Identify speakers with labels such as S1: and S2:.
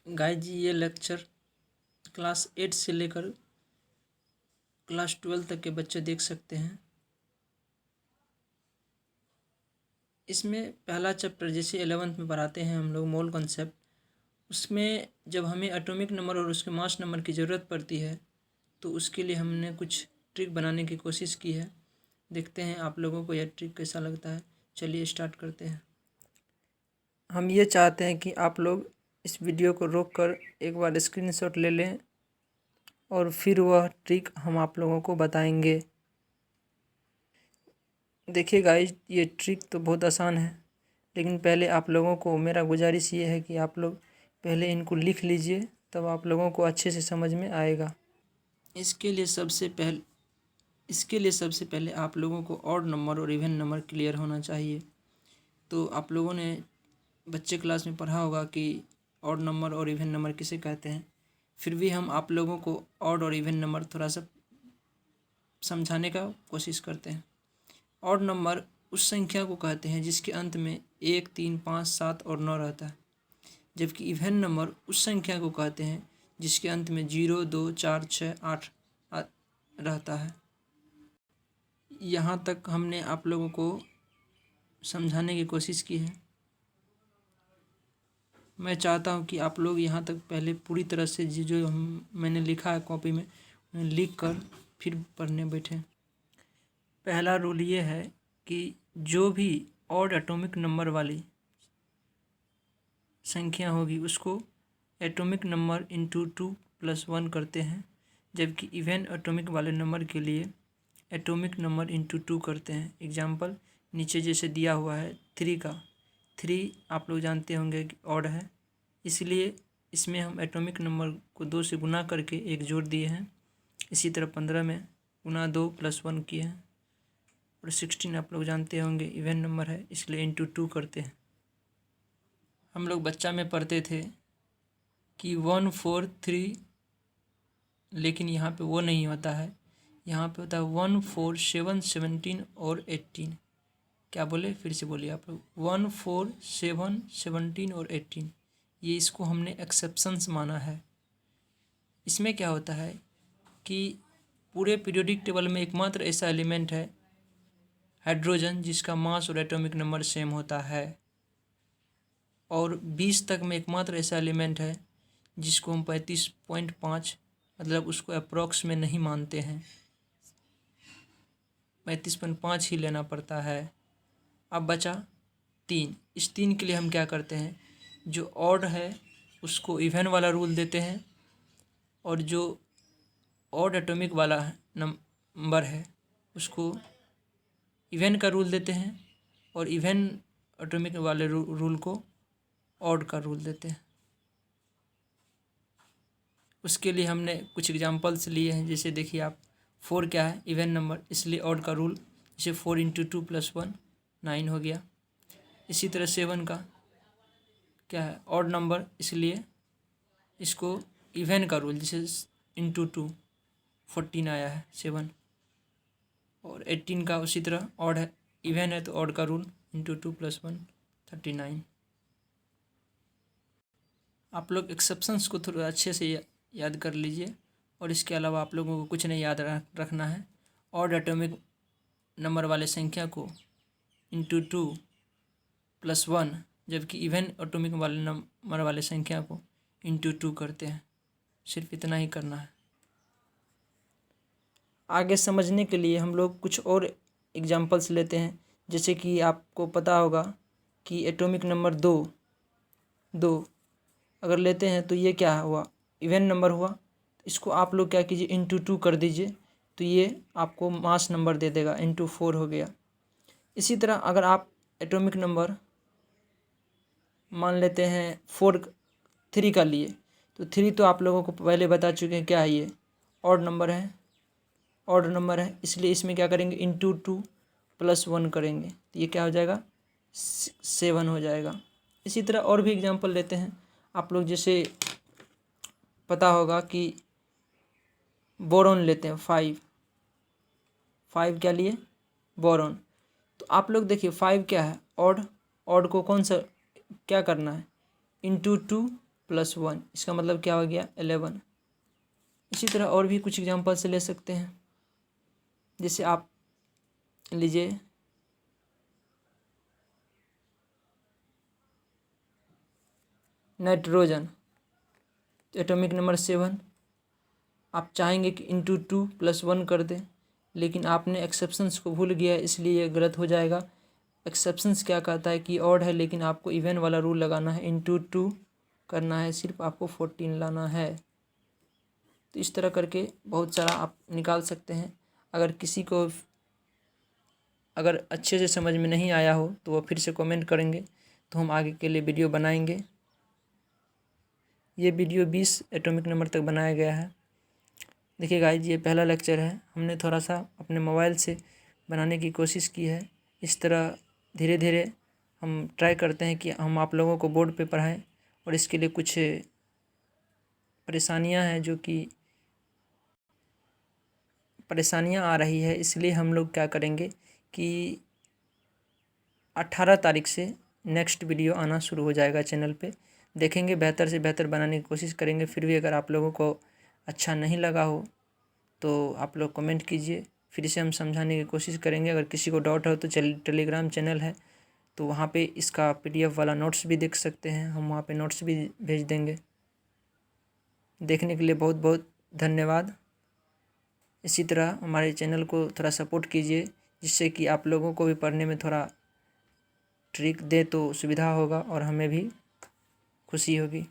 S1: Guys जी, ये lecture class 8 से लेकर क्लास 12 तक के बच्चे देख सकते हैं। इसमें पहला चैप्टर जैसे 11th में पढ़ाते हैं हम लोग मोल कॉन्सेप्ट, उसमें जब हमें एटॉमिक नंबर और उसके मास नंबर की ज़रूरत पड़ती है तो उसके लिए हमने कुछ ट्रिक बनाने की कोशिश की है। देखते हैं आप लोगों को यह ट्रिक कैसा लगता है। चलिए स्टार्ट करते हैं। हम ये चाहते हैं कि आप लोग इस वीडियो को रोककर एक बार स्क्रीनशॉट ले लें और फिर वह ट्रिक हम आप लोगों को बताएंगे। देखिए गाइस, ये ट्रिक तो बहुत आसान है, लेकिन पहले आप लोगों को मेरा गुजारिश ये है कि आप लोग पहले इनको लिख लीजिए, तब आप लोगों को अच्छे से समझ में आएगा। इसके लिए सबसे पहले आप लोगों को ऑड नंबर और इवन नंबर क्लियर होना चाहिए। तो आप लोगों ने बच्चे क्लास में पढ़ा होगा कि ऑड नंबर और इवन नंबर किसे कहते हैं। फिर भी हम आप लोगों को ऑड और इवन नंबर थोड़ा सा समझाने का कोशिश करते हैं। ऑड नंबर उस संख्या को कहते हैं जिसके अंत में 1, 3, 5, 7 और 9 रहता है, जबकि इवन नंबर उस संख्या को कहते हैं जिसके अंत में 0, 2, 4, 6, 8 रहता है। यहाँ तक हमने आप लोगों को समझाने की कोशिश की है। मैं चाहता हूँ कि आप लोग यहाँ तक पहले पूरी तरह से जो मैंने लिखा है कॉपी में उन्हें लिख कर फिर पढ़ने बैठें। पहला रूल ये है कि जो भी ऑड एटॉमिक नंबर वाली संख्या होगी उसको एटॉमिक नंबर इंटू 2+1 करते हैं, जबकि इवन एटॉमिक वाले नंबर के लिए एटॉमिक नंबर इंटू 2 करते हैं। एग्जाम्पल नीचे जैसे दिया हुआ है 3 का। 3 आप लोग जानते होंगे कि ऑड है, इसलिए इसमें हम एटॉमिक नंबर को 2 से गुना करके 1 जोड़ दिए हैं। इसी तरह 15 में गुना 2+1 किए हैं। और 16 आप लोग जानते होंगे इवन नंबर है, इसलिए इंटू 2 करते हैं। हम लोग बच्चा में पढ़ते थे कि 1, 4, 3, लेकिन यहाँ पे वो नहीं होता है। यहाँ पे होता है 1, 4, 7, 17 और 18। क्या बोले, फिर से बोलिए आप लोग। 1, 4, 7, 17 और 18, ये इसको हमने एक्सेप्शंस माना है। इसमें क्या होता है कि पूरे पीरियोडिक टेबल में एकमात्र ऐसा एलिमेंट है हाइड्रोजन जिसका मास और एटॉमिक नंबर सेम होता है, और 20 तक में एकमात्र ऐसा एलिमेंट है जिसको हम 35.5 मतलब उसको अप्रॉक्स में नहीं मानते हैं, 35.5 ही लेना पड़ता है। अब बचा 3। इस 3 के लिए हम क्या करते हैं, जो ऑड है उसको इवन वाला रूल देते हैं, और जो ऑड एटॉमिक वाला नंबर है उसको इवन का रूल देते हैं, और इवन एटॉमिक वाले रूल को ऑड का रूल देते हैं। उसके लिए हमने कुछ एग्जांपल्स लिए हैं। जैसे देखिए आप, 4 क्या है, इवन नंबर, इसलिए ऑड का रूल, जैसे 4 × 2+1 9 हो गया। इसी तरह 7 का क्या है, ऑड नंबर, इसलिए इसको इवन का रूल, जैसे इंटू 2 14 आया है 7। और 18 का उसी तरह ऑड है, इवन है तो ऑड का रूल इंटू 2+1 39। आप लोग एक्सेप्शंस को थोड़ा अच्छे से याद कर लीजिए, और इसके अलावा आप लोगों को कुछ नहीं याद रखना है। ऑड एटॉमिक नंबर वाले संख्या को इंटू 2+1, जबकि इवन एटॉमिक वाले नंबर वाले संख्या को इंटू 2 करते हैं। सिर्फ इतना ही करना है। आगे समझने के लिए हम लोग कुछ और एग्जांपल्स लेते हैं। जैसे कि आपको पता होगा कि एटॉमिक नंबर 2 अगर लेते हैं तो ये क्या हुआ, इवन नंबर हुआ। इसको आप लोग क्या कीजिए, इंटू 2 कर दीजिए, तो ये आपको मास नंबर दे देगा, इंटू 4 हो गया। इसी तरह अगर आप एटॉमिक नंबर मान लेते हैं 3 का लिए, तो 3 तो आप लोगों को पहले बता चुके हैं क्या है, ये ऑड नंबर है, इसलिए इसमें क्या करेंगे, इंटू 2+1 करेंगे, तो ये क्या हो जाएगा, 7 हो जाएगा। इसी तरह और भी एग्जांपल लेते हैं आप लोग। जैसे पता होगा कि बोरॉन लेते हैं 5 क्या लिए, बोरॉन। तो आप लोग देखिए 5 क्या है, ऑड को कौन सा क्या करना है, इंटू 2 प्लस 1, इसका मतलब क्या हो गया 11। इसी तरह और भी कुछ एग्जांपल से ले सकते हैं, जैसे आप लीजिए नाइट्रोजन, तो एटॉमिक नंबर 7। आप चाहेंगे कि इंटू 2 + 1 कर दें, लेकिन आपने एक्सेप्शंस को भूल गया, इसलिए ये गलत हो जाएगा। एक्सेप्शंस क्या कहता है कि ऑड है, लेकिन आपको इवन वाला रूल लगाना है, इंटू 2 करना है, सिर्फ आपको 14 लाना है। तो इस तरह करके बहुत सारा आप निकाल सकते हैं। अगर किसी को अगर अच्छे से समझ में नहीं आया हो तो वो फिर से कमेंट करेंगे, तो हम आगे के लिए वीडियो बनाएंगे। ये वीडियो 20 एटॉमिक नंबर तक बनाया गया है। देखिए गाइज, ये पहला लेक्चर है, हमने थोड़ा सा अपने मोबाइल से बनाने की कोशिश की है। इस तरह धीरे धीरे हम ट्राई करते हैं कि हम आप लोगों को बोर्ड पे पढ़ाएं, और इसके लिए कुछ परेशानियां हैं, जो कि परेशानियां आ रही है। इसलिए हम लोग क्या करेंगे कि 18 तारीख से नेक्स्ट वीडियो आना शुरू हो जाएगा चैनल पे। देखेंगे, बेहतर से बेहतर बनाने की कोशिश करेंगे। फिर भी अगर आप लोगों को अच्छा नहीं लगा हो तो आप लोग कमेंट कीजिए, फिर से हम समझाने की कोशिश करेंगे। अगर किसी को डाउट हो तो टेलीग्राम चैनल है, तो वहाँ पे इसका PDF वाला नोट्स भी देख सकते हैं, हम वहाँ पे नोट्स भी भेज देंगे। देखने के लिए बहुत बहुत धन्यवाद। इसी तरह हमारे चैनल को थोड़ा सपोर्ट कीजिए, जिससे कि आप लोगों को भी पढ़ने में थोड़ा ट्रिक दे तो सुविधा होगा और हमें भी खुशी होगी।